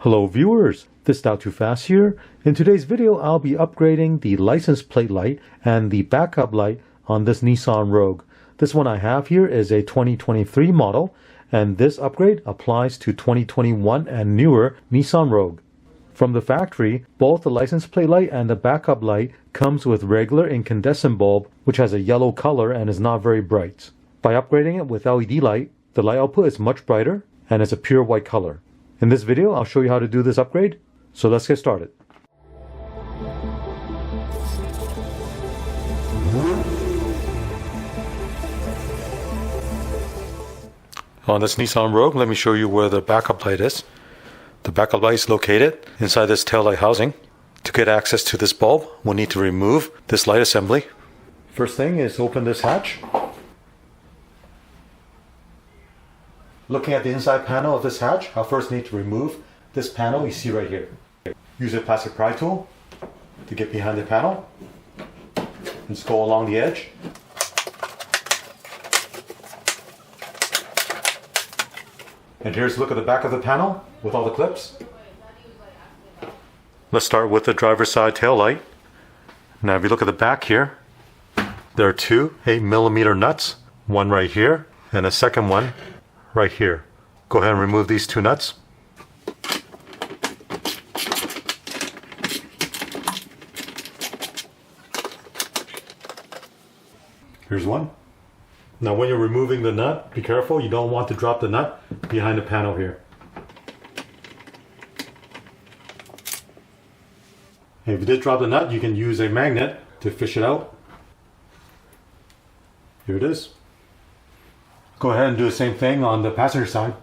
Hello viewers, this is Not Too Fast here. In today's video I'll be upgrading the license plate light and the backup light on this Nissan Rogue. This one I have here is a 2023 model, and this upgrade applies to 2021 and newer Nissan Rogue. From the factory, both the license plate light and the backup light comes with regular incandescent bulb, which has a yellow color and is not very bright. By upgrading it with LED light, the light output is much brighter and is a pure white color. In this video, I'll show you how to do this upgrade, so let's get started. On this Nissan Rogue, let me show you where the backup light is. The backup light is located inside this taillight housing. To get access to this bulb, we'll need to remove this light assembly. First thing is open this hatch. Looking at the inside panel of this hatch, I'll first need to remove this panel you see right here. Use a plastic pry tool to get behind the panel. Just go along the edge. And here's a look at the back of the panel with all the clips. Let's start with the driver's side tail light. Now if you look at the back here, there are two 8mm nuts, one right here and a second one right here. Go ahead and remove these two nuts. Here's one. Now when you're removing the nut, be careful, you don't want to drop the nut behind the panel here. And if you did drop the nut, you can use a magnet to fish it out. Here it is. Go ahead and do the same thing on the passenger side.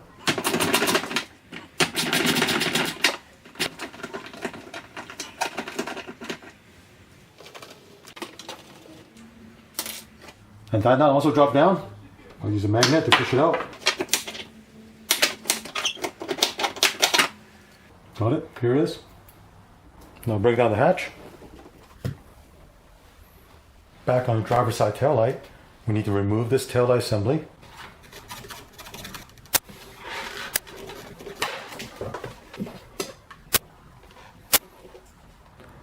And that nut also drop down. I'll use a magnet to push it out. Got it? Here it is. Now break down the hatch. Back on the driver's side tail light, we need to remove this tail light assembly.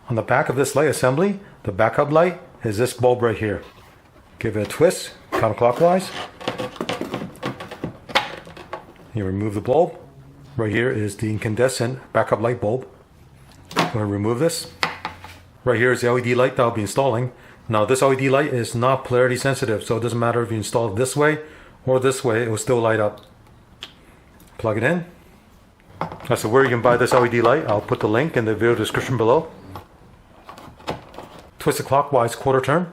On the back of this light assembly, the backup light is this bulb right here. Give it a twist counterclockwise. You remove the bulb. Right here is the incandescent backup light bulb. I'm going to remove this. Right here is the LED light that I'll be installing. Now this LED light is not polarity sensitive, so it doesn't matter if you install it this way or this way, it will still light up. Plug it in. As to where you can buy this LED light, I'll put the link in the video description below. Twist it clockwise quarter turn.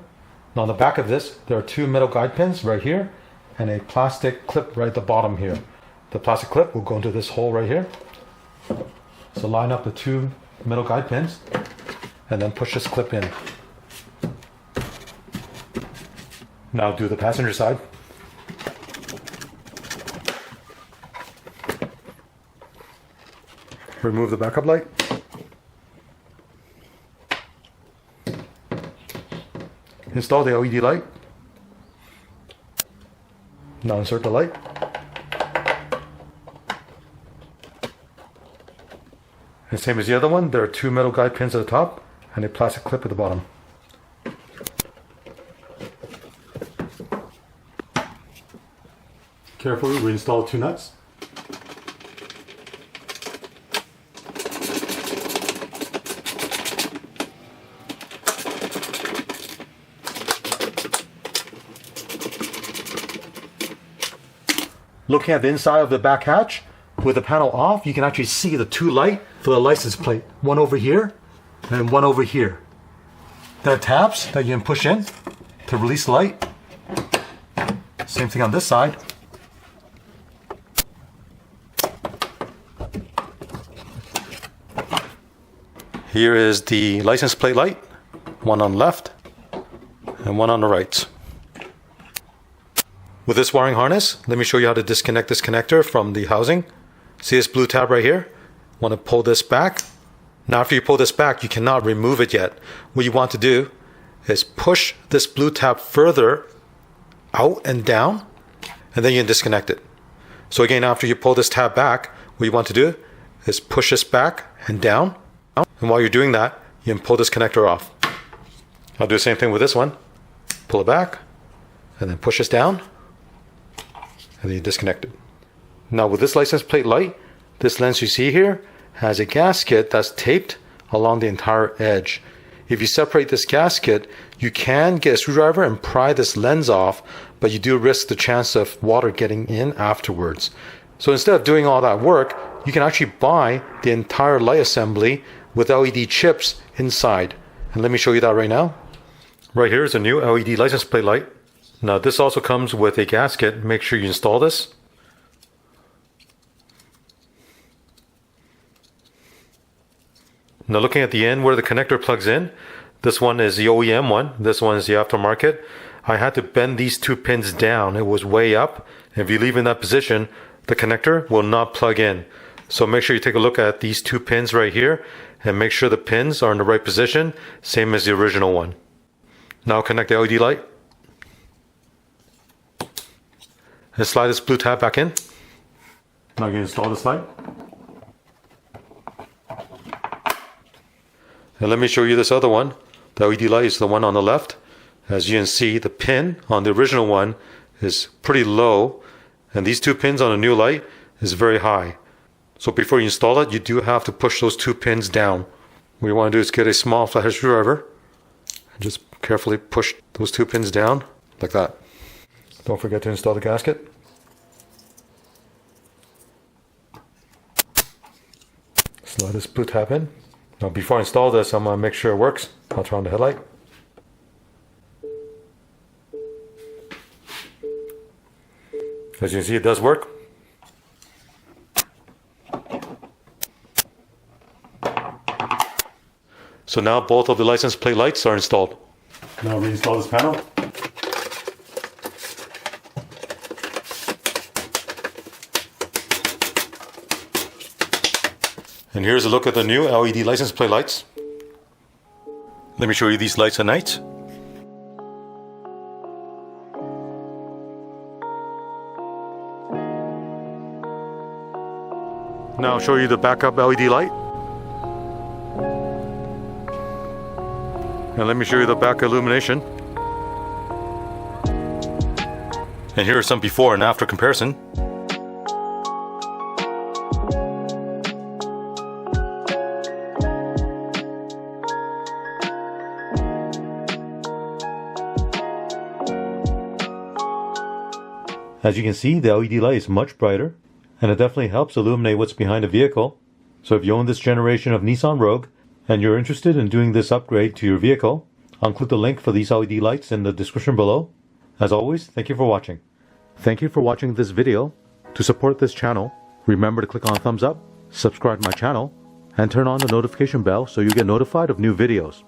Now on the back of this, there are two metal guide pins right here and a plastic clip right at the bottom here. The plastic clip will go into this hole right here. So line up the two metal guide pins and then push this clip in. Now do the passenger side. Remove the backup light. Install the LED light. Now insert the light. And same as the other one, there are two metal guide pins at the top and a plastic clip at the bottom. Carefully reinstall two nuts. Looking at the inside of the back hatch, with the panel off, you can actually see the two lights for the license plate. One over here and one over here. There are tabs that you can push in to release the light. Same thing on this side. Here is the license plate light, one on the left and one on the right. With this wiring harness, let me show you how to disconnect this connector from the housing. See this blue tab right here? Want to pull this back. Now after you pull this back, you cannot remove it yet. What you want to do is push this blue tab further out and down, and then you can disconnect it. So again, after you pull this tab back, what you want to do is push this back and down. And while you're doing that, you can pull this connector off. I'll do the same thing with this one. Pull it back, and then push this down, and then you disconnect it. Now with this license plate light, this lens you see here has a gasket that's taped along the entire edge. If you separate this gasket, you can get a screwdriver and pry this lens off, but you do risk the chance of water getting in afterwards. So instead of doing all that work, you can actually buy the entire light assembly with LED chips inside. And let me show you that right now. Right here is a new LED license plate light. Now this also comes with a gasket. Make sure you install this. Now looking at the end where the connector plugs in, this one is the OEM one, this one is the aftermarket. I had to bend these two pins down. It was way up. If you leave in that position, the connector will not plug in. So make sure you take a look at these two pins right here and make sure the pins are in the right position, same as the original one. Now connect the LED light. And slide this blue tab back in. Now you can install this light. And let me show you this other one. The LED light is the one on the left. As you can see, the pin on the original one is pretty low, and these two pins on the new light is very high. So before you install it, you do have to push those two pins down. What you want to do is get a small flathead screwdriver and just carefully push those two pins down like that. Don't forget to install the gasket. Slide this blue tab in. Now before I install this, I'm going to make sure it works. I'll turn on the headlight. As you can see, it does work. So now both of the license plate lights are installed. Now reinstall this panel. And here's a look at the new LED license plate lights. Let me show you these lights at night. Now I'll show you the backup LED light. And let me show you the back illumination. And here are some before and after comparison. As you can see, the LED light is much brighter, and it definitely helps illuminate what's behind the vehicle. So if you own this generation of Nissan Rogue, and you're interested in doing this upgrade to your vehicle, I'll include the link for these LED lights in the description below. As always, thank you for watching. Thank you for watching this video. To support this channel, remember to click on thumbs up, subscribe to my channel, and turn on the notification bell so you get notified of new videos.